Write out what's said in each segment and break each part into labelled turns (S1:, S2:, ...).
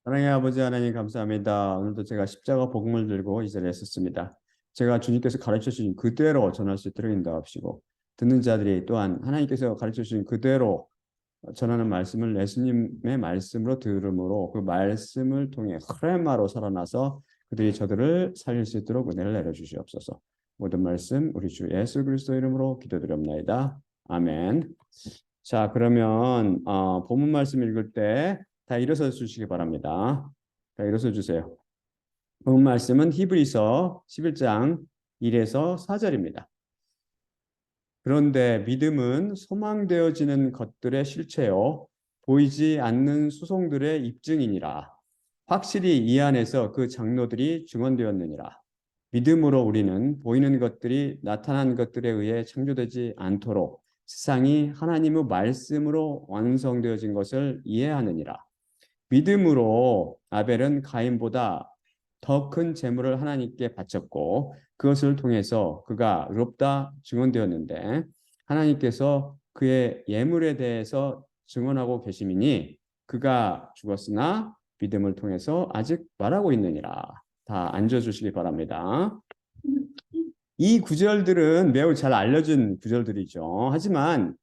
S1: 하나님 아버지 하나님 감사합니다. 오늘도 제가 십자가 복음을 들고 이 자리에 섰습니다. 제가 주님께서 가르쳐 주신 그대로 전할 수 있도록 인도하시고 듣는 자들이 또한 하나님께서 가르쳐 주신 그대로 전하는 말씀을 예수님의 말씀으로 들음으로 그 말씀을 통해 크레마로 살아나서 그들이 저들을 살릴 수 있도록 은혜를 내려주시옵소서. 모든 말씀 우리 주 예수 그리스도 이름으로 기도드립니다. 아멘. 자, 그러면 본문 말씀 읽을 때 다 일어서 주시기 바랍니다. 다 일어서 주세요. 본문 말씀은 히브리서 11장 1에서 4절입니다. 그런데 믿음은 소망되어지는 것들의 실체요 보이지 않는 수송들의 입증이니라. 확실히 이 안에서 그 장로들이 증언되었느니라. 믿음으로 우리는 보이는 것들이 나타난 것들에 의해 창조되지 않도록 세상이 하나님의 말씀으로 완성되어진 것을 이해하느니라. 믿음으로 아벨은 가인보다 더 큰 제물을 하나님께 바쳤고 그것을 통해서 그가 의롭다 증언되었는데 하나님께서 그의 예물에 대해서 증언하고 계심이니 그가 죽었으나 믿음을 통해서 아직 말하고 있느니라. 다 앉아주시기 바랍니다. 이 구절들은 매우 잘 알려진 구절들이죠. 하지만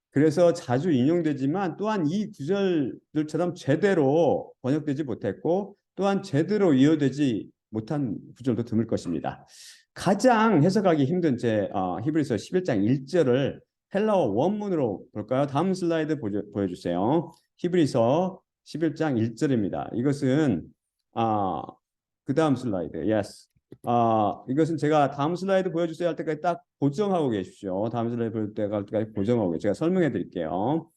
S1: 그래서 자주 인용되지만 또한 이 구절들처럼 제대로 번역되지 못했고 또한 제대로 이해되지 못한 구절도 드물 것입니다. 가장 해석하기 힘든 히브리서 11장 1절을 헬라어 원문으로 볼까요? 다음 슬라이드 보여주세요. 히브리서 11장 1절입니다. 이것은 그 다음 슬라이드. Yes. 이것은 제가 다음 슬라이드 보여주세요 할 때까지 딱 고정하고 계십시오. 다음 슬라이드 보여줄 때까지 고정하고 계십시오. 제가 설명해 드릴게요.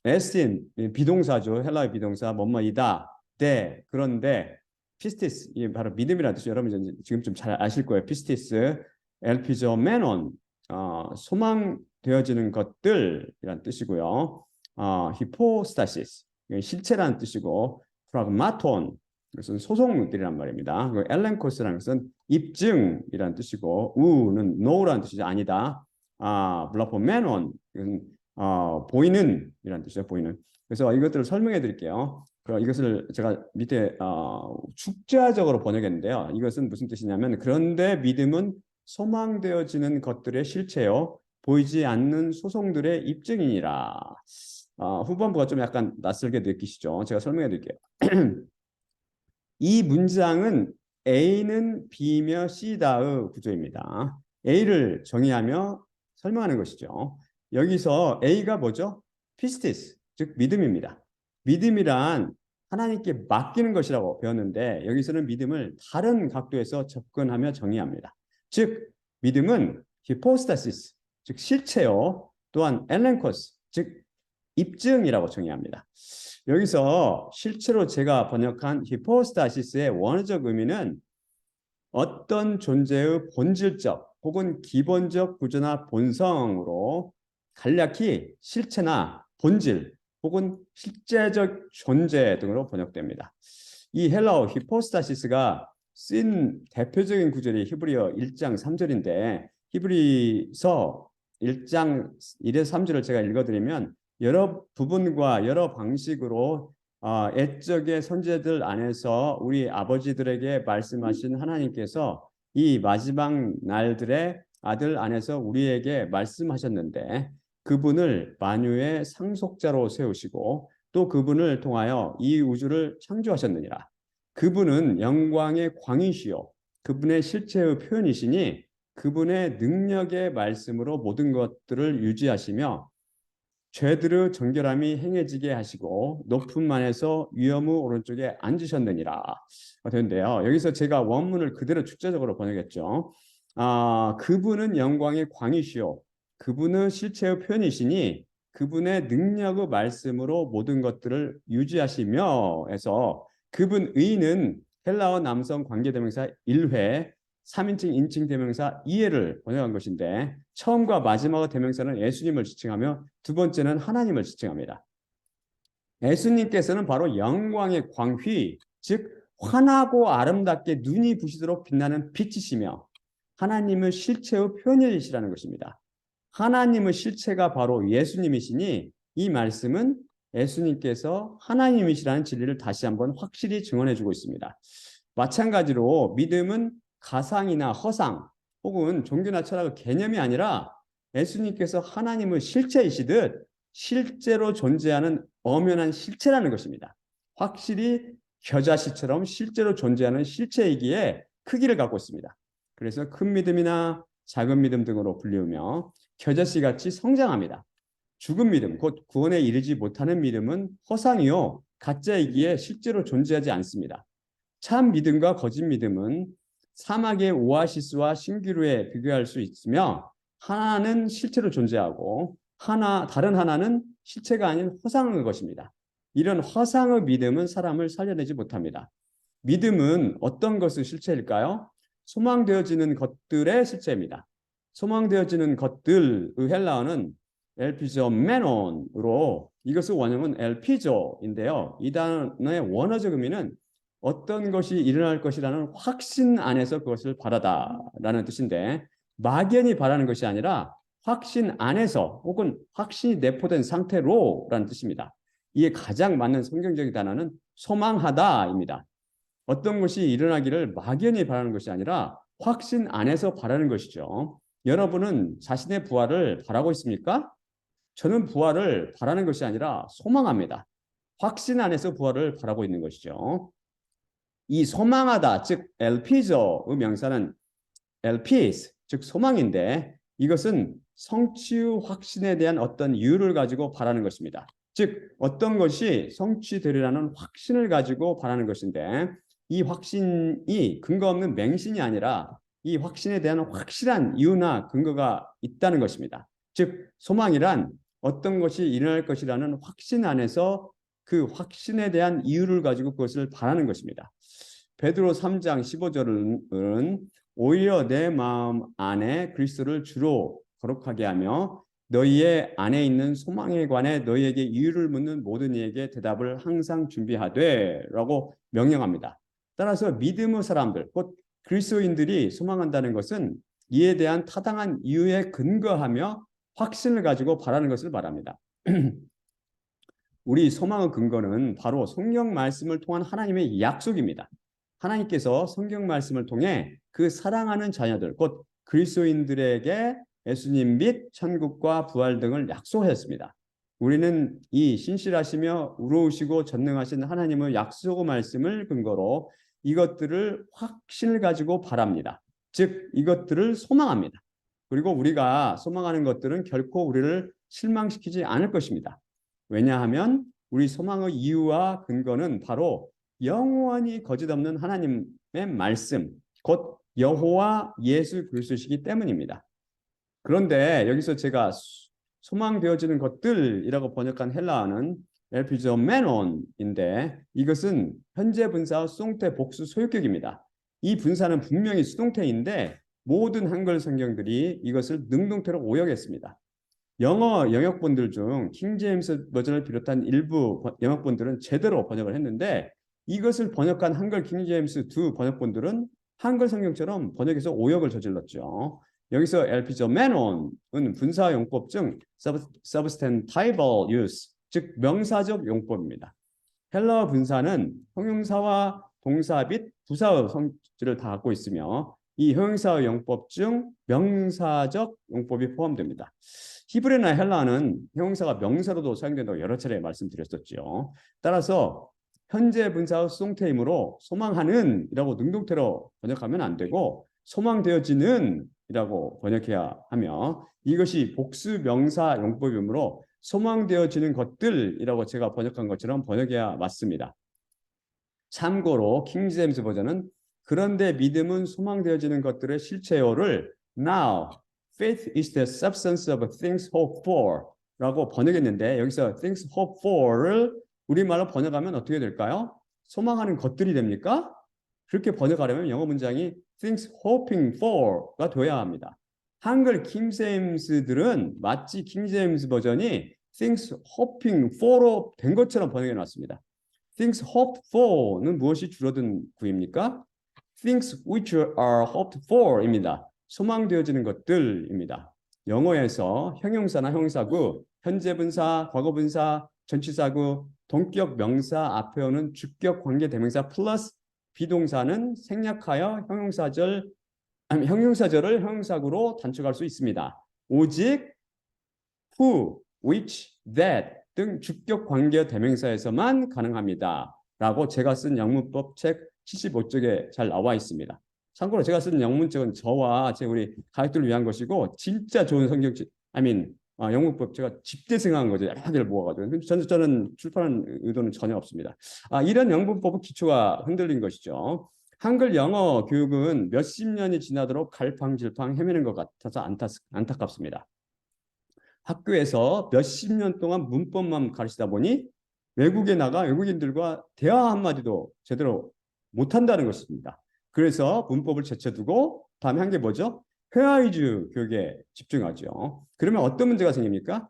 S1: 에스틴, 비동사죠. 헬라의 비동사, 뭐뭐이다. 네, 그런데 피스티스, 이게 바로 믿음이라는 뜻이죠. 여러분 지금 좀 잘 아실 거예요. 피스티스, 엘피조 메논, 소망되어지는 것들이란 뜻이고요. 히포스타시스, 실체라는 뜻이고, 프라그마톤, 이것은 소속물들이란 말입니다. 엘렌코스라는 것은 입증이라는 뜻이고 우는 no라는 뜻이죠. 아니다. 블라포메논 이것은 보이는 이라는 뜻이죠. 보이는. 그래서 이것들을 설명해 드릴게요. 그럼 이것을 제가 밑에 축자적으로 번역했는데요. 이것은 무슨 뜻이냐면 그런데 믿음은 소망되어지는 것들의 실체요 보이지 않는 소송들의 입증이니라. 후반부가 좀 약간 낯설게 느끼시죠? 제가 설명해 드릴게요. 이 문장은 A는 B며 C다의 구조입니다. A를 정의하며 설명하는 것이죠. 여기서 A가 뭐죠? 피스티스, 즉 믿음입니다. 믿음이란 하나님께 맡기는 것이라고 배웠는데 여기서는 믿음을 다른 각도에서 접근하며 정의합니다. 즉 믿음은 히포스타시스, 즉 실체요. 또한 엘렌코스, 즉 입증이라고 정의합니다. 여기서 실제로 제가 번역한 히포스타시스의 원어적 의미는 어떤 존재의 본질적 혹은 기본적 구조나 본성으로 간략히 실체나 본질 혹은 실제적 존재 등으로 번역됩니다. 이 헬라어 히포스타시스가 쓴 대표적인 구절이 히브리어 1장 3절인데 히브리서 1장 1에서 3절을 제가 읽어드리면 여러 부분과 여러 방식으로 옛적의 선지자들 안에서 우리 아버지들에게 말씀하신 하나님께서 이 마지막 날들의 아들 안에서 우리에게 말씀하셨는데 그분을 만유의 상속자로 세우시고 또 그분을 통하여 이 우주를 창조하셨느니라. 그분은 영광의 광이시요 그분의 실체의 표현이시니 그분의 능력의 말씀으로 모든 것들을 유지하시며 죄들의 정결함이 행해지게 하시고 높은 만에서 위엄의 오른쪽에 앉으셨느니라 되는데요. 여기서 제가 원문을 그대로 축자적으로 번역했죠. 그분은 영광의 광이시요 그분은 실체의 표현이시니 그분의 능력의 말씀으로 모든 것들을 유지하시며 해서 그분 의는 헬라어 남성 관계대명사 1회 3인칭 인칭 대명사 2회를 번역한 것인데 처음과 마지막의 대명사는 예수님을 지칭하며 두 번째는 하나님을 지칭합니다. 예수님께서는 바로 영광의 광휘, 즉 환하고 아름답게 눈이 부시도록 빛나는 빛이시며 하나님의 실체의 표현이시라는 것입니다. 하나님의 실체가 바로 예수님이시니 이 말씀은 예수님께서 하나님이시라는 진리를 다시 한번 확실히 증언해주고 있습니다. 마찬가지로 믿음은 가상이나 허상 혹은 종교나 철학의 개념이 아니라 예수님께서 하나님의 실체이시듯 실제로 존재하는 엄연한 실체라는 것입니다. 확실히 겨자씨처럼 실제로 존재하는 실체이기에 크기를 갖고 있습니다. 그래서 큰 믿음이나 작은 믿음 등으로 불리우며 겨자씨같이 성장합니다. 죽은 믿음, 곧 구원에 이르지 못하는 믿음은 허상이요 가짜이기에 실제로 존재하지 않습니다. 참 믿음과 거짓 믿음은 사막의 오아시스와 신기루에 비교할 수 있으며 하나는 실제로 존재하고 다른 하나는 실체가 아닌 허상의 것입니다. 이런 허상의 믿음은 사람을 살려내지 못합니다. 믿음은 어떤 것의 실체일까요? 소망되어지는 것들의 실체입니다. 소망되어지는 것들의 헬라어는 엘피조메논으로 이것의 원형은 엘피조인데요. 이 단어의 원어적 의미는 어떤 것이 일어날 것이라는 확신 안에서 그것을 바라다라는 뜻인데 막연히 바라는 것이 아니라 확신 안에서 혹은 확신이 내포된 상태로라는 뜻입니다. 이에 가장 맞는 성경적인 단어는 소망하다입니다. 어떤 것이 일어나기를 막연히 바라는 것이 아니라 확신 안에서 바라는 것이죠. 여러분은 자신의 부활을 바라고 있습니까? 저는 부활을 바라는 것이 아니라 소망합니다. 확신 안에서 부활을 바라고 있는 것이죠. 이 소망하다, 즉 엘피저의 명사는 엘피스, 즉 소망인데 이것은 성취의 확신에 대한 어떤 이유를 가지고 바라는 것입니다. 즉 어떤 것이 성취되리라는 확신을 가지고 바라는 것인데 이 확신이 근거 없는 맹신이 아니라 이 확신에 대한 확실한 이유나 근거가 있다는 것입니다. 즉 소망이란 어떤 것이 일어날 것이라는 확신 안에서 그 확신에 대한 이유를 가지고 그것을 바라는 것입니다. 베드로 3장 15절은 오히려 내 마음 안에 그리스도를 주로 거룩하게 하며 너희의 안에 있는 소망에 관해 너희에게 이유를 묻는 모든 이에게 대답을 항상 준비하되 라고 명령합니다. 따라서 믿음의 사람들, 곧 그리스도인들이 소망한다는 것은 이에 대한 타당한 이유에 근거하며 확신을 가지고 바라는 것을 말합니다. 우리 소망의 근거는 바로 성경 말씀을 통한 하나님의 약속입니다. 하나님께서 성경 말씀을 통해 그 사랑하는 자녀들, 곧 그리스도인들에게 예수님 및 천국과 부활 등을 약속하였습니다. 우리는 이 신실하시며 의로우시고 전능하신 하나님의 약속의 말씀을 근거로 이것들을 확신을 가지고 바랍니다. 즉 이것들을 소망합니다. 그리고 우리가 소망하는 것들은 결코 우리를 실망시키지 않을 것입니다. 왜냐하면 우리 소망의 이유와 근거는 바로 영원히 거짓없는 하나님의 말씀, 곧 여호와 예수 그리스도시기 때문입니다. 그런데 여기서 제가 소망되어지는 것들이라고 번역한 헬라어는 엘피조메논인데 이것은 현재 분사와 수동태 복수 소유격입니다. 이 분사는 분명히 수동태인데 모든 한글 성경들이 이것을 능동태로 오역했습니다. 영어 영역본들 중 킹제임스 버전을 비롯한 일부 영역본들은 제대로 번역을 했는데 이것을 번역한 한글 킹제임스 두 번역본들은 한글 성경처럼 번역에서 오역을 저질렀죠. 여기서 엘피조메논은 분사 용법 중 substantival use, 즉 명사적 용법입니다. 헬라어 분사는 형용사와 동사 및 부사의 성질을 다 갖고 있으며 이 형용사의 용법 중 명사적 용법이 포함됩니다. 히브리나 헬라어는 형용사가 명사로도 사용된다고 여러 차례 말씀드렸었죠. 따라서 현재 분사의 수동태이므로 소망하는 이라고 능동태로 번역하면 안 되고 소망되어지는 이라고 번역해야 하며 이것이 복수 명사 용법이므로 소망되어지는 것들이라고 제가 번역한 것처럼 번역해야 맞습니다. 참고로 킹제임스 버전은 그런데 믿음은 소망되어지는 것들의 실체요를 now faith is the substance of things hoped for 라고 번역했는데 여기서 things hoped for를 우리말로 번역하면 어떻게 될까요? 소망하는 것들이 됩니까? 그렇게 번역하려면 영어 문장이 things hoping for가 되어야 합니다. 한글 킹제임스들은 마치 킹제임스 버전이 things hoping for로 된 것처럼 번역해 놨습니다. things hoped for는 무엇이 줄어든 구입니까? things which are hoped for입니다. 소망되어지는 것들입니다. 영어에서 형용사나 형용사구, 현재 분사, 과거 분사, 전치사구 동격 명사 앞에 오는 주격 관계 대명사 플러스 비동사는 생략하여 형용사절을 형용사구로 단축할 수 있습니다. 오직 who, which, that 등 주격 관계 대명사에서만 가능합니다. 라고 제가 쓴 영문법 책 75쪽에 잘 나와 있습니다. 참고로 제가 쓴 영문책은 저와 우리 가족들을 위한 것이고 진짜 좋은 성경책, 영문법 제가 집대성한 거죠. 여러 개를 모아가지고. 저는 출판한 의도는 전혀 없습니다. 이런 영문법은 기초가 흔들린 것이죠. 한글 영어 교육은 몇십 년이 지나도록 갈팡질팡 헤매는 것 같아서 안타깝습니다. 학교에서 몇십 년 동안 문법만 가르치다 보니 외국에 나가 외국인들과 대화 한마디도 제대로 못한다는 것입니다. 그래서 문법을 제쳐두고 다음에 한 게 뭐죠? 회화 위주 교육에 집중하죠. 그러면 어떤 문제가 생깁니까?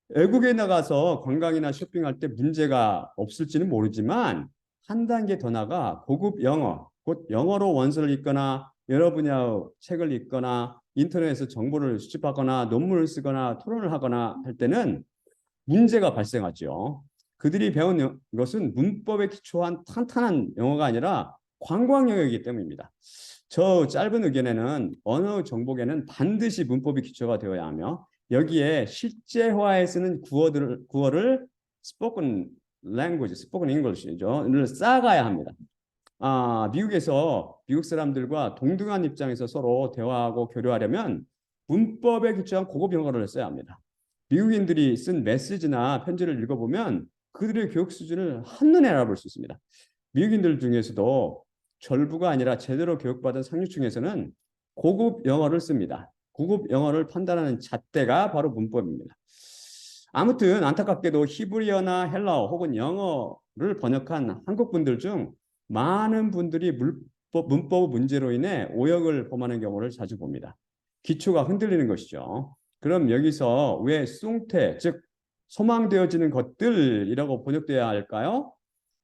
S1: 외국에 나가서 관광이나 쇼핑할 때 문제가 없을지는 모르지만 한 단계 더 나가 고급 영어, 곧 영어로 원서를 읽거나 여러 분야의 책을 읽거나 인터넷에서 정보를 수집하거나 논문을 쓰거나 토론을 하거나 할 때는 문제가 발생하죠. 그들이 배운 것은 문법에 기초한 탄탄한 영어가 아니라 관광 영역이기 때문입니다. 저 짧은 의견에는 언어 정복에는 반드시 문법이 기초가 되어야 하며 여기에 실제화에 쓰는 구어를 spoken language, spoken English를 쌓아가야 합니다. 미국에서 미국 사람들과 동등한 입장에서 서로 대화하고 교류하려면 문법에 기초한 고급 영어를 써야 합니다. 미국인들이 쓴 메시지나 편지를 읽어보면 그들의 교육 수준을 한눈에 알아볼 수 있습니다. 미국인들 중에서도 절부가 아니라 제대로 교육받은 상류층에서는 고급 영어를 씁니다. 고급 영어를 판단하는 잣대가 바로 문법입니다. 아무튼 안타깝게도 히브리어나 헬라어 혹은 영어를 번역한 한국 분들 중 많은 분들이 문법 문제로 인해 오역을 범하는 경우를 자주 봅니다. 기초가 흔들리는 것이죠. 그럼 여기서 왜 숭태, 즉 소망되어지는 것들이라고 번역돼야 할까요?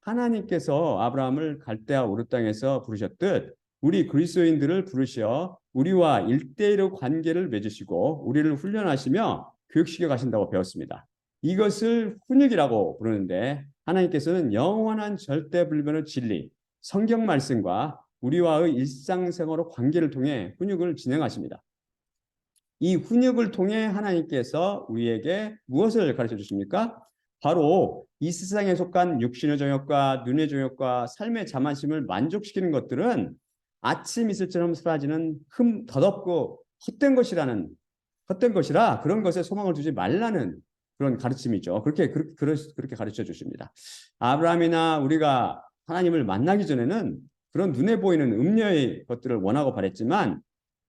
S1: 하나님께서 아브라함을 갈대아 우르 땅에서 부르셨듯 우리 그리스도인들을 부르셔 우리와 1대1의 관계를 맺으시고 우리를 훈련하시며 교육시켜 가신다고 배웠습니다. 이것을 훈육이라고 부르는데 하나님께서는 영원한 절대불변의 진리, 성경 말씀과 우리와의 일상생활의 관계를 통해 훈육을 진행하십니다. 이 훈육을 통해 하나님께서 우리에게 무엇을 가르쳐 주십니까? 바로 이 세상에 속한 육신의 정욕과 눈의 정욕과 삶의 자만심을 만족시키는 것들은 아침 이슬처럼 사라지는 덧없고 헛된 것이라 그런 것에 소망을 두지 말라는 그런 가르침이죠. 그렇게 가르쳐 주십니다. 아브라함이나 우리가 하나님을 만나기 전에는 그런 눈에 보이는 음녀의 것들을 원하고 바랬지만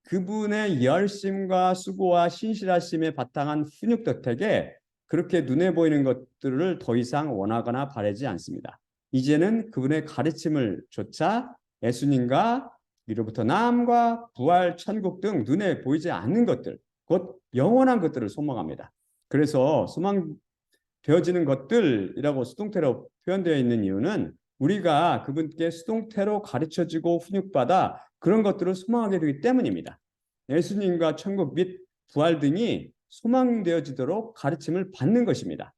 S1: 그분의 열심과 수고와 신실하심에 바탕한 훈육 덕택에 그렇게 눈에 보이는 것들을 더 이상 원하거나 바라지 않습니다. 이제는 그분의 가르침을 좇아 예수님과 위로부터 남과 부활, 천국 등 눈에 보이지 않는 것들, 곧 영원한 것들을 소망합니다. 그래서 소망되어지는 것들이라고 수동태로 표현되어 있는 이유는 우리가 그분께 수동태로 가르쳐지고 훈육받아 그런 것들을 소망하게 되기 때문입니다. 예수님과 천국 및 부활 등이 소망되어지도록 가르침을 받는 것입니다.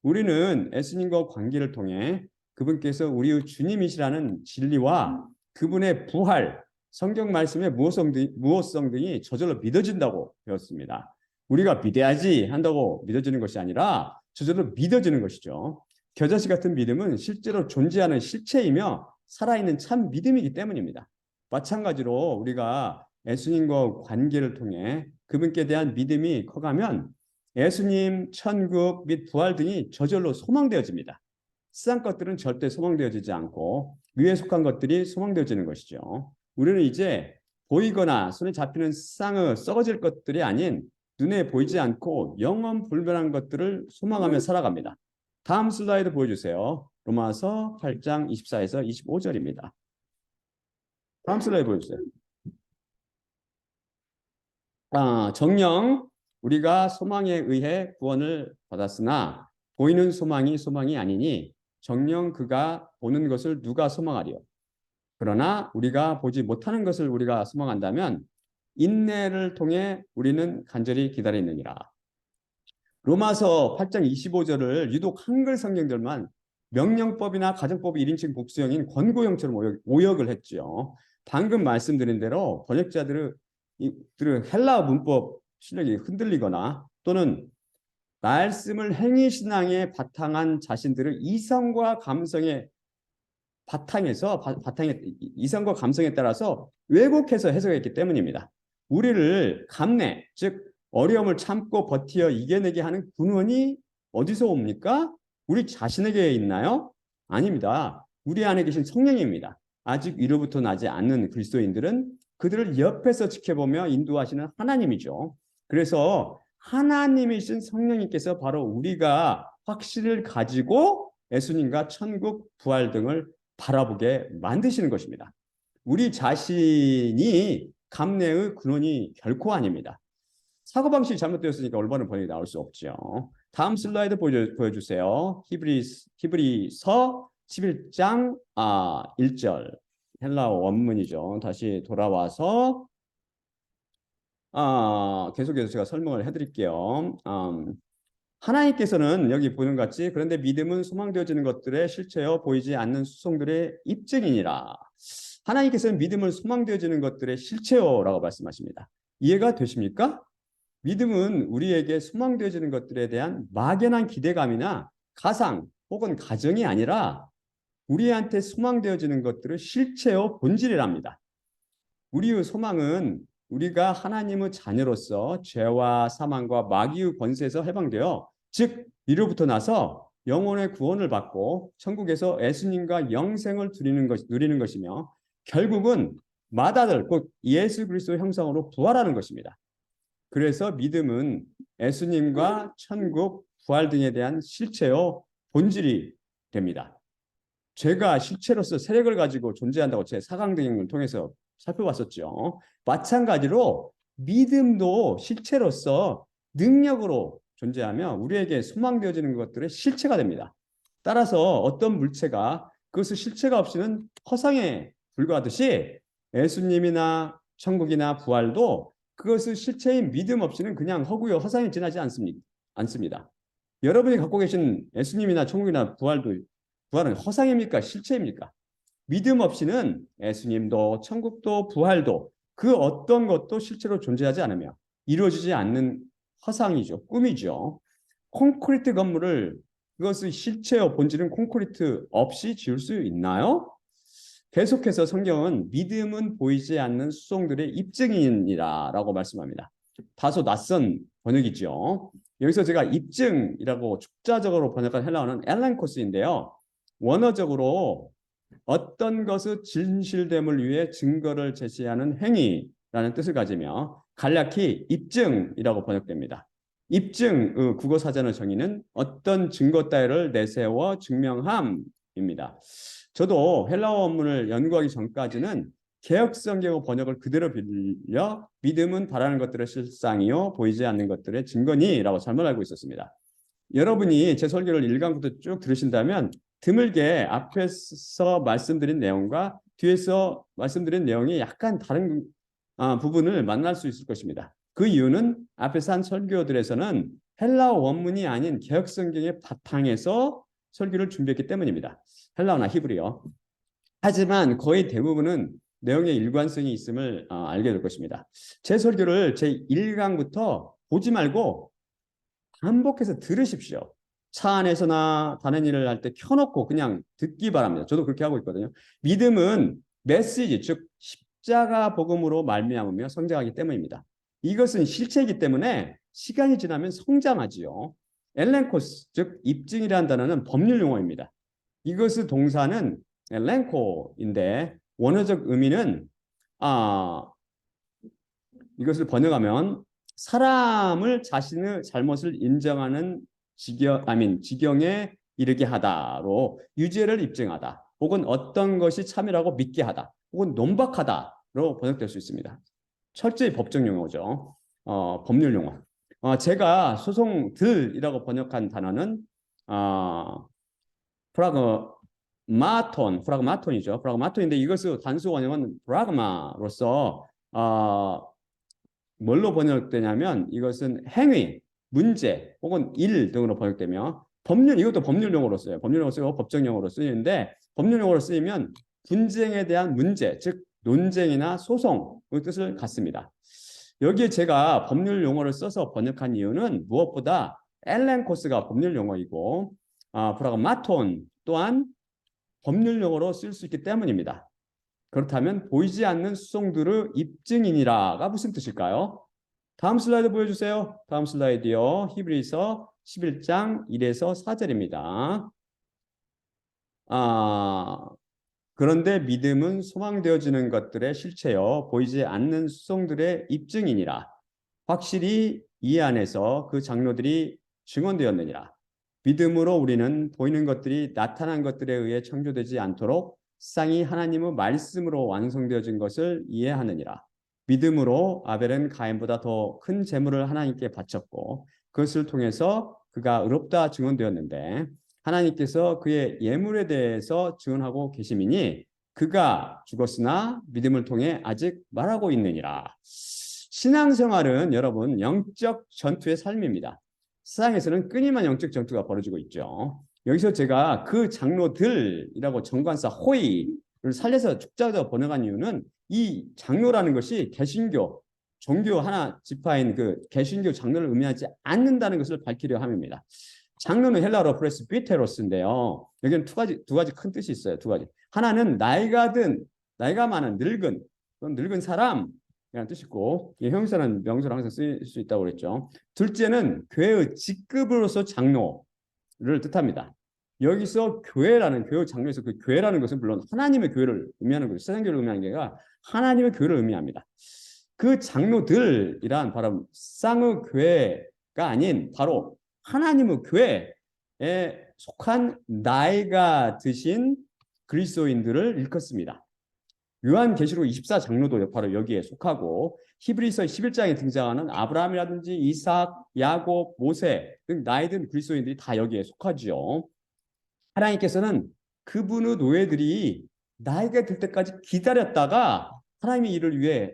S1: 우리는 예수님과 관계를 통해 그분께서 우리의 주님이시라는 진리와 그분의 부활, 성경 말씀의 무호성 등이 저절로 믿어진다고 배웠습니다. 우리가 믿어야지 한다고 믿어지는 것이 아니라 저절로 믿어지는 것이죠. 겨자씨 같은 믿음은 실제로 존재하는 실체이며 살아있는 참 믿음이기 때문입니다. 마찬가지로 우리가 예수님과 관계를 통해 그분께 대한 믿음이 커가면 예수님, 천국 및 부활 등이 저절로 소망되어집니다. 세상 것들은 절대 소망되어지지 않고 위에 속한 것들이 소망되어지는 것이죠. 우리는 이제 보이거나 손에 잡히는 세상의 썩어질 것들이 아닌 눈에 보이지 않고 영원 불변한 것들을 소망하며 살아갑니다. 다음 슬라이드 보여주세요. 로마서 8장 24에서 25절입니다. 다음 슬라이드 보여주세요. 정녕 우리가 소망에 의해 구원을 받았으나 보이는 소망이 아니니 정녕 그가 보는 것을 누가 소망하리요. 그러나 우리가 보지 못하는 것을 우리가 소망한다면 인내를 통해 우리는 간절히 기다리느니라. 로마서 8장 25절을 유독 한글 성경들만 명령법이나 가정법의 1인칭 복수형인 권고형처럼 오역을 했죠. 방금 말씀드린 대로 번역자들은 헬라어 문법 실력이 흔들리거나 또는 말씀을 행위신앙에 바탕한 자신들을 이성과 감성에 이성과 감성에 따라서 왜곡해서 해석했기 때문입니다. 우리를 감내, 즉 어려움을 참고 버티어 이겨내게 하는 근원이 어디서 옵니까? 우리 자신에게 있나요? 아닙니다. 우리 안에 계신 성령입니다. 아직 위로부터 나지 않는 그리스도인들은 그들을 옆에서 지켜보며 인도하시는 하나님이죠. 그래서 하나님이신 성령님께서 바로 우리가 확신을 가지고 예수님과 천국, 부활 등을 바라보게 만드시는 것입니다. 우리 자신이 감내의 근원이 결코 아닙니다. 사고방식이 잘못되었으니까 올바른 번역이 나올 수 없죠. 다음 슬라이드 보여주세요. 히브리서 11장 1절 헬라어 원문이죠. 다시 돌아와서 계속해서 제가 설명을 해드릴게요. 하나님께서는 여기 보는 것 같이 그런데 믿음은 소망되어지는 것들의 실체여 보이지 않는 수송들의 입증이니라. 하나님께서는 믿음은 소망되어지는 것들의 실체여라고 말씀하십니다. 이해가 되십니까? 믿음은 우리에게 소망되어지는 것들에 대한 막연한 기대감이나 가상 혹은 가정이 아니라 우리한테 소망되어지는 것들의 실체여 본질이랍니다. 우리의 소망은 우리가 하나님의 자녀로서 죄와 사망과 마귀의 권세에서 해방되어 즉 이로부터 나서 영혼의 구원을 받고 천국에서 예수님과 영생을 누리는 것이며 결국은 맏아들 곧 예수 그리스도의 형상으로 부활하는 것입니다. 그래서 믿음은 예수님과 천국, 부활 등에 대한 실체요 본질이 됩니다. 죄가 실체로서 세력을 가지고 존재한다고 제 4강 등을 통해서 살펴봤었죠. 마찬가지로 믿음도 실체로서 능력으로 존재하며 우리에게 소망되어지는 것들의 실체가 됩니다. 따라서 어떤 물체가 그것의 실체가 없이는 허상에 불과하듯이 예수님이나 천국이나 부활도 그것의 실체인 믿음 없이는 그냥 허구요 허상에 지나지 않습니다. 여러분이 갖고 계신 예수님이나 천국이나 부활은 허상입니까? 실체입니까? 믿음 없이는 예수님도 천국도 부활도 그 어떤 것도 실제로 존재하지 않으며 이루어지지 않는 허상이죠. 꿈이죠. 콘크리트 건물을 그것의 실체요 본질은 콘크리트 없이 지을 수 있나요? 계속해서 성경은 믿음은 보이지 않는 수송들의 입증이니라 라고 말씀합니다. 다소 낯선 번역이죠. 여기서 제가 입증이라고 축자적으로 번역한 헬라어는 엘렌코스인데요. 원어적으로 어떤 것의 진실됨을 위해 증거를 제시하는 행위라는 뜻을 가지며 간략히 입증이라고 번역됩니다. 입증 국어사전의 정의는 어떤 증거 따위를 내세워 증명함입니다. 저도 헬라어 원문을 연구하기 전까지는 개역성경의 번역을 그대로 빌려 믿음은 바라는 것들의 실상이요 보이지 않는 것들의 증거니라고 잘못 알고 있었습니다. 여러분이 제 설교를 1강부터 쭉 들으신다면 드물게 앞에서 말씀드린 내용과 뒤에서 말씀드린 내용이 약간 다른 부분을 만날 수 있을 것입니다. 그 이유는 앞에서 한 설교들에서는 헬라어 원문이 아닌 개역성경의 바탕에서 설교를 준비했기 때문입니다. 헬라어나 히브리어. 하지만 거의 대부분은 내용의 일관성이 있음을 알게 될 것입니다. 제 설교를 제 1강부터 보지 말고 반복해서 들으십시오. 차 안에서나 다른 일을 할 때 켜놓고 그냥 듣기 바랍니다. 저도 그렇게 하고 있거든요. 믿음은 메시지, 즉 십자가 복음으로 말미암으며 성장하기 때문입니다. 이것은 실체이기 때문에 시간이 지나면 성장하지요. 엘렌코스, 즉 입증이라는 단어는 법률 용어입니다. 이것의 동사는 엘렌코인데 원어적 의미는 이것을 번역하면 사람을 자신의 잘못을 인정하는 지경에 이르게 하다로 유죄를 입증하다 혹은 어떤 것이 참이라고 믿게 하다 혹은 논박하다로 번역될 수 있습니다. 철저히 법적 용어죠. 법률 용어. 제가 소송들이라고 번역한 단어는 프라그마톤이죠. 프라그마톤인데 이것의 단수 원형은 프라그마로서 뭘로 번역되냐면 이것은 행위, 문제 혹은 일 등으로 번역되며 법률 이것도 법률 용어로 써요. 법률 용어로 쓰고 법정 용어로 쓰이는데 법률 용어로 쓰이면 분쟁에 대한 문제, 즉 논쟁이나 소송의 뜻을 갖습니다. 여기에 제가 법률 용어를 써서 번역한 이유는 무엇보다 엘렌 코스가 법률 용어이고 브라그마톤 또한 법률 용어로 쓸 수 있기 때문입니다. 그렇다면 보이지 않는 수송들의 입증인이라가 무슨 뜻일까요? 다음 슬라이드 보여주세요. 다음 슬라이드요. 히브리서 11장 1에서 4절입니다. 그런데 믿음은 소망되어지는 것들의 실체여 보이지 않는 수송들의 입증이니라. 확실히 이 안에서 그 장로들이 증언되었느니라. 믿음으로 우리는 보이는 것들이 나타난 것들에 의해 창조되지 않도록 세상이 하나님의 말씀으로 완성되어진 것을 이해하느니라. 믿음으로 아벨은 가인보다 더 큰 재물을 하나님께 바쳤고 그것을 통해서 그가 의롭다 증언되었는데 하나님께서 그의 예물에 대해서 증언하고 계심이니 그가 죽었으나 믿음을 통해 아직 말하고 있느니라. 신앙생활은 여러분 영적 전투의 삶입니다. 세상에서는 끊임한 영적 전투가 벌어지고 있죠. 여기서 제가 그 장로들이라고 정관사 호의를 살려서 축자로 번역한 이유는 이 장로라는 것이 개신교 종교 하나 지파인 그 개신교 장로를 의미하지 않는다는 것을 밝히려 함입니다. 장로는 헬라어로 프레스비테로스인데요. 여기는 두 가지 큰 뜻이 있어요. 두 가지. 하나는 나이가 많은 늙은 사람이라는 뜻이 있고 형용사는 명사로 항상 쓰일 수 있다고 그랬죠. 둘째는 교회의 직급으로서 장로를 뜻합니다. 여기서 교회의 장로에서 그 교회라는 것은 물론 하나님의 교회를 의미하는 거죠. 세상 교회를 의미하는 게 아니라 하나님의 교회를 의미합니다. 그 장로들이란 바로 쌍의 교회가 아닌 바로 하나님의 교회에 속한 나이가 드신 그리스도인들을 일컫습니다. 요한계시록 24장로도 바로 여기에 속하고 히브리서 11장에 등장하는 아브라함이라든지 이삭, 야곱, 모세 등 나이 든 그리스도인들이 다 여기에 속하죠. 하나님께서는 그분의 노예들이 나이가 들 때까지 기다렸다가 하나님의 일을 위해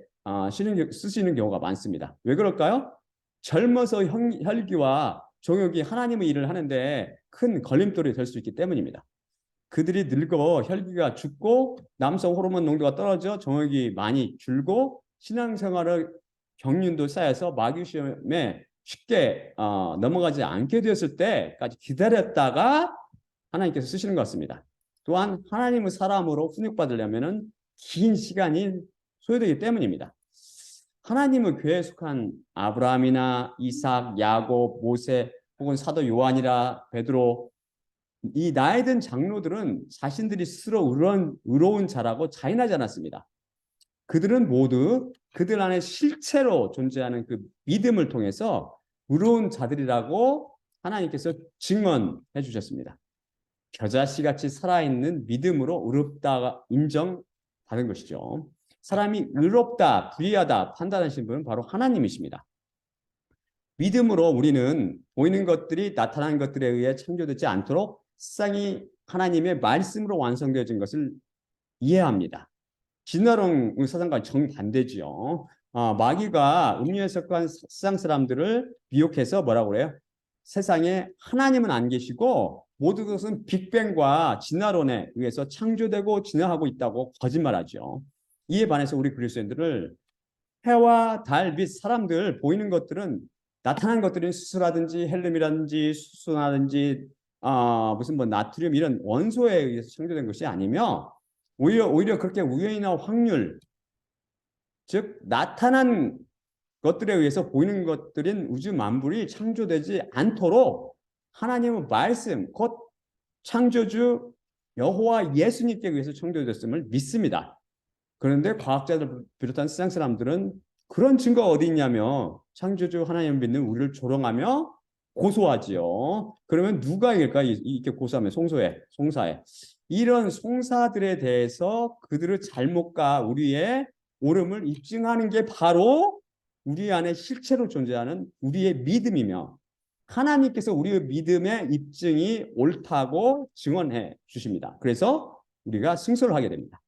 S1: 쓰시는 경우가 많습니다. 왜 그럴까요? 젊어서 혈기와 종욕이 하나님의 일을 하는데 큰 걸림돌이 될 수 있기 때문입니다. 그들이 늙어 혈기가 죽고 남성 호르몬 농도가 떨어져 정욕이 많이 줄고 신앙생활의 경륜도 쌓여서 마귀 시험에 쉽게 넘어가지 않게 되었을 때까지 기다렸다가 하나님께서 쓰시는 것 같습니다. 또한 하나님의 사람으로 훈육받으려면 긴 시간이 소요되기 때문입니다. 하나님의 교회에 속한 아브라함이나 이삭, 야곱, 모세 혹은 사도 요한이라 베드로 이 나이 든 장로들은 자신들이 스스로 의로운 자라고 자인하지 않았습니다. 그들은 모두 그들 안에 실체로 존재하는 그 믿음을 통해서 의로운 자들이라고 하나님께서 증언해 주셨습니다. 겨자씨같이 살아있는 믿음으로 의롭다 인정받은 것이죠. 사람이 의롭다, 불의하다 판단하시는 분은 바로 하나님이십니다. 믿음으로 우리는 보이는 것들이 나타난 것들에 의해 창조되지 않도록 세상이 하나님의 말씀으로 완성되어진 것을 이해합니다. 진화론 사상과 정반대지요. 마귀가 음료에 속한 세상 사람들을 미혹해서 뭐라고 그래요? 세상에 하나님은 안 계시고 모든 것은 빅뱅과 진화론에 의해서 창조되고 진화하고 있다고 거짓말하죠. 이에 반해서 우리 그리스도인들을 해와 달, 빛, 사람들 보이는 것들은 나타난 것들은 수소라든지 헬륨이라든지 수소라든지 무슨 뭐 나트륨 이런 원소에 의해서 창조된 것이 아니며 오히려 그렇게 우연이나 확률 즉 나타난 것들에 의해서 보이는 것들인 우주 만물이 창조되지 않도록 하나님의 말씀 곧 창조주 여호와 예수님께 의해서 창조됐음을 믿습니다. 그런데 과학자들 비롯한 세상 사람들은 그런 증거가 어디 있냐며 창조주 하나님을 믿는 우리를 조롱하며 고소하지요. 그러면 누가 이길까? 이렇게 고소하면 송사해. 이런 송사들에 대해서 그들의 잘못과 우리의 옳음을 입증하는 게 바로 우리 안에 실체로 존재하는 우리의 믿음이며 하나님께서 우리의 믿음의 입증이 옳다고 증언해 주십니다. 그래서 우리가 승소를 하게 됩니다.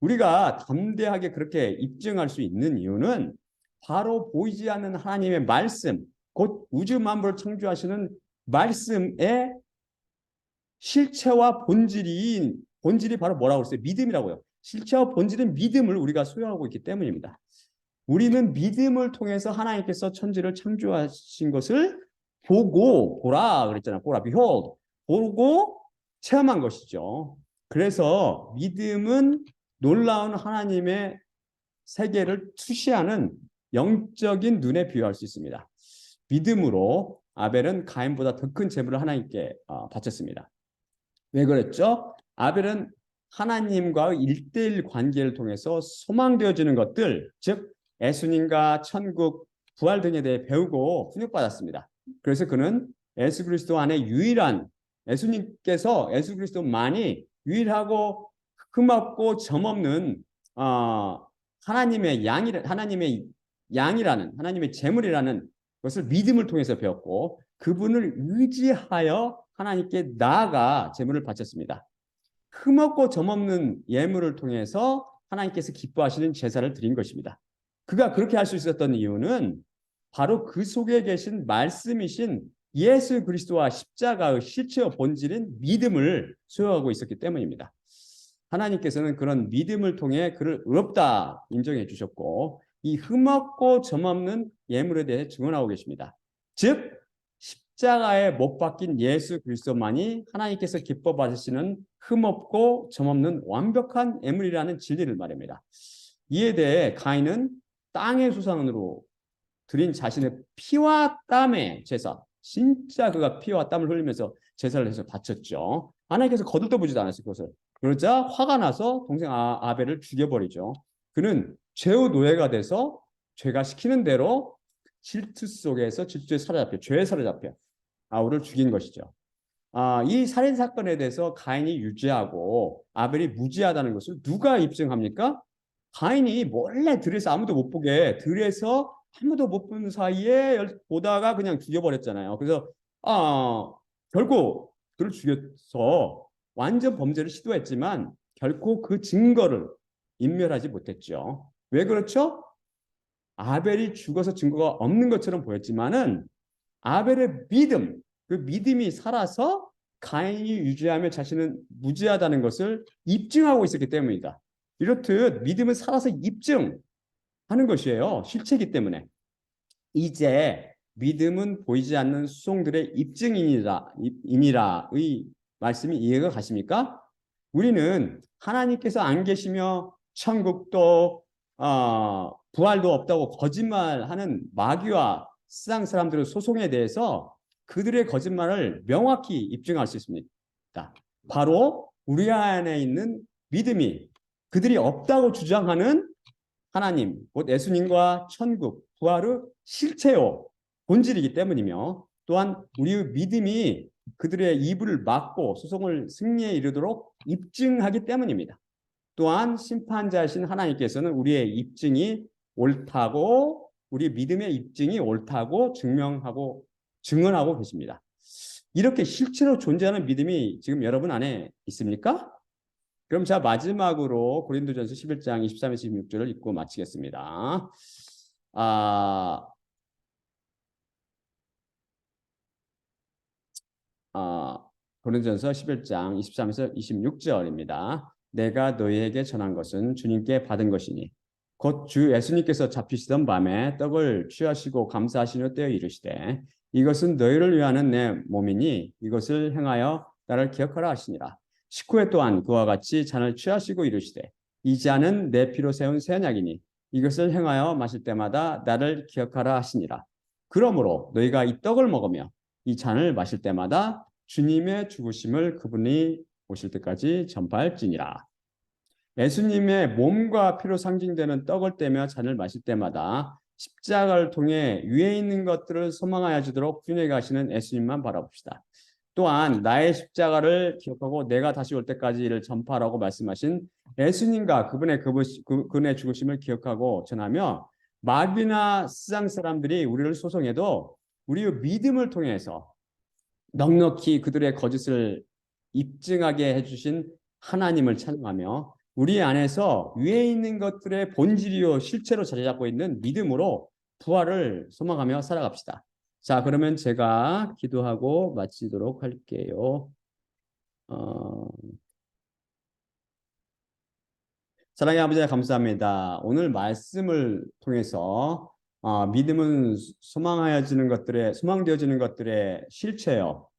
S1: 우리가 담대하게 그렇게 입증할 수 있는 이유는 바로 보이지 않는 하나님의 말씀, 곧 우주 만물을 창조하시는 말씀의 실체와 본질이 바로 뭐라고 그랬어요? 믿음이라고요. 실체와 본질은 믿음을 우리가 소유하고 있기 때문입니다. 우리는 믿음을 통해서 하나님께서 천지를 창조하신 것을 보라 그랬잖아요. 보라, behold. 보고 체험한 것이죠. 그래서 믿음은 놀라운 하나님의 세계를 투시하는 영적인 눈에 비유할 수 있습니다. 믿음으로 아벨은 가인보다 더 큰 제물을 하나님께 바쳤습니다. 왜 그랬죠? 아벨은 하나님과의 1:1 관계를 통해서 소망되어지는 것들, 즉 예수님과 천국, 부활 등에 대해 배우고 훈육받았습니다. 그래서 그는 예수 그리스도 안에 예수님께서 예수 그리스도만이 유일하고 흠없고 점없는 하나님의 양이라는 하나님의 제물이라는 것을 믿음을 통해서 배웠고 그분을 의지하여 하나님께 나아가 제물을 바쳤습니다. 흠없고 점없는 예물을 통해서 하나님께서 기뻐하시는 제사를 드린 것입니다. 그가 그렇게 할 수 있었던 이유는 바로 그 속에 계신 말씀이신 예수 그리스도와 십자가의 실체와 본질인 믿음을 소유하고 있었기 때문입니다. 하나님께서는 그런 믿음을 통해 그를 의롭다 인정해 주셨고 이 흠없고 점없는 예물에 대해 증언하고 계십니다. 즉 십자가에 못 박힌 예수 그리스도만이 하나님께서 기뻐 받으시는 흠없고 점없는 완벽한 예물이라는 진리를 말합니다. 이에 대해 가인은 땅의 수상으로 드린 자신의 피와 땀의 제사, 진짜 그가 피와 땀을 흘리면서 제사를 해서 바쳤죠. 하나님께서 거들떠보지도 않았어요. 그것을. 그러자 화가 나서 동생 아벨을 죽여버리죠. 그는 죄의 노예가 돼서 죄가 시키는 대로 질투에 사로잡혀 죄에 사로잡혀 아우를 죽인 것이죠. 이 살인 사건에 대해서 가인이 유죄하고 아벨이 무죄하다는 것을 누가 입증합니까? 가인이 몰래 들에서 아무도 못 보게 들에서 아무도 못 보는 사이에 보다가 그냥 죽여버렸잖아요. 그래서 결국 그를 죽여서 완전 범죄를 시도했지만 결코 그 증거를 인멸하지 못했죠. 왜 그렇죠? 아벨이 죽어서 증거가 없는 것처럼 보였지만은 아벨의 믿음, 그 믿음이 살아서 가인이 유죄하며 자신은 무죄하다는 것을 입증하고 있었기 때문이다. 이렇듯 믿음은 살아서 입증하는 것이에요. 실체이기 때문에. 이제 믿음은 보이지 않는 수송들의 입증이니라의 말씀이 이해가 가십니까? 우리는 하나님께서 안 계시며 천국도 부활도 없다고 거짓말하는 마귀와 세상 사람들의 소송에 대해서 그들의 거짓말을 명확히 입증할 수 있습니다. 바로 우리 안에 있는 믿음이 그들이 없다고 주장하는 하나님, 곧 예수님과 천국, 부활의 실체요, 본질이기 때문이며 또한 우리의 믿음이 그들의 입을 막고 소송을 승리에 이르도록 입증하기 때문입니다. 또한 심판자이신 하나님께서는 우리의 입증이 옳다고 우리 믿음의 입증이 옳다고 증언하고 계십니다. 이렇게 실제로 존재하는 믿음이 지금 여러분 안에 있습니까? 그럼 자 마지막으로 고린도전서 11장 23에서 26절을 읽고 마치겠습니다. 고린도전서 11장 23에서 26절입니다. 내가 너희에게 전한 것은 주님께 받은 것이니 곧 주 예수님께서 잡히시던 밤에 떡을 취하시고 감사하시며 떼어 이르시되 이것은 너희를 위하는 내 몸이니 이것을 행하여 나를 기억하라 하시니라. 식후에 또한 그와 같이 잔을 취하시고 이르시되 이 잔은 내 피로 세운 새 언약이니 이것을 행하여 마실 때마다 나를 기억하라 하시니라. 그러므로 너희가 이 떡을 먹으며 이 잔을 마실 때마다 주님의 죽으심을 그분이 오실 때까지 전파할지니라. 예수님의 몸과 피로 상징되는 떡을 떼며 잔을 마실 때마다 십자가를 통해 위에 있는 것들을 소망하여 주도록 훈육하시는 예수님만 바라봅시다. 또한 나의 십자가를 기억하고 내가 다시 올 때까지 이를 전파하라고 말씀하신 예수님과 그분의 죽으심을 기억하고 전하며 마귀나 세상 사람들이 우리를 소송해도 우리의 믿음을 통해서 넉넉히 그들의 거짓을 입증하게 해주신 하나님을 찬양하며 우리 안에서 위에 있는 것들의 본질이요 실체로 자리 잡고 있는 믿음으로 부활을 소망하며 살아갑시다. 자, 그러면 제가 기도하고 마치도록 할게요. 어, 사랑의 아버지 감사합니다. 오늘 말씀을 통해서 믿음은 소망하여지는 것들의 소망되어지는 것들의 실체요.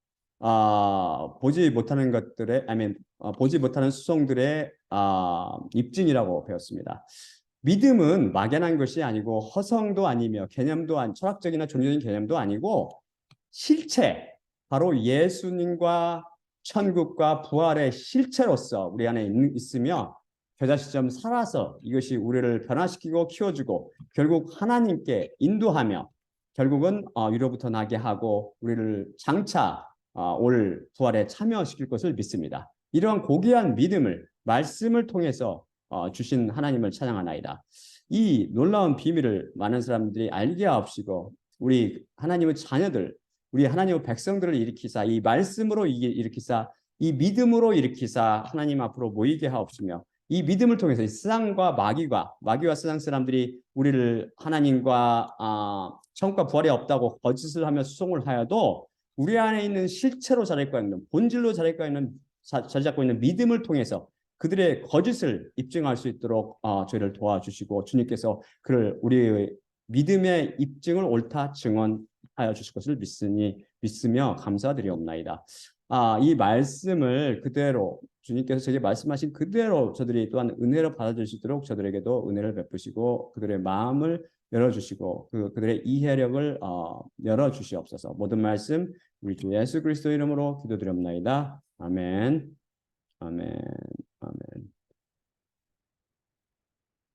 S1: 보지 못하는 것들의 보지 못하는 수송들의 입증이라고 배웠습니다. 믿음은 막연한 것이 아니고 허성도 아니며 철학적이나 종교적인 개념도 아니고 실체, 바로 예수님과 천국과 부활의 실체로서 우리 안에 있으며 겨자씨처럼 살아서 이것이 우리를 변화시키고 키워주고 결국 하나님께 인도하며 결국은 위로부터 나게 하고 우리를 장차 올 부활에 참여시킬 것을 믿습니다. 이러한 고귀한 믿음을 말씀을 통해서 주신 하나님을 찬양하나이다. 이 놀라운 비밀을 많은 사람들이 알게 하옵시고 우리 하나님의 자녀들, 우리 하나님의 백성들을 일으키사 이 말씀으로 일으키사 이 믿음으로 일으키사 하나님 앞으로 모이게 하옵시며 이 믿음을 통해서 이 세상과 마귀와 세상 사람들이 우리를 하나님과 천국과 부활이 없다고 거짓을 하며 수송을 하여도 우리 안에 있는 실체로 자리 잡고 있는 본질로 자리 잡고 있는 믿음을 통해서 그들의 거짓을 입증할 수 있도록 저희를 도와주시고 주님께서 그를 우리의 믿음의 입증을 옳다 증언하여 주실 것을 믿으며 감사드리옵나이다. 이 말씀을 그대로 주님께서 제게 말씀하신 그대로 저들이 또한 은혜로 받아들일 수 있도록 저들에게도 은혜를 베푸시고 그들의 마음을 열어주시고 그들의 이해력을 열어주시옵소서. 모든 말씀 우리 주 예수 그리스도 이름으로 기도드립나이다. 아멘. 아멘. 아멘.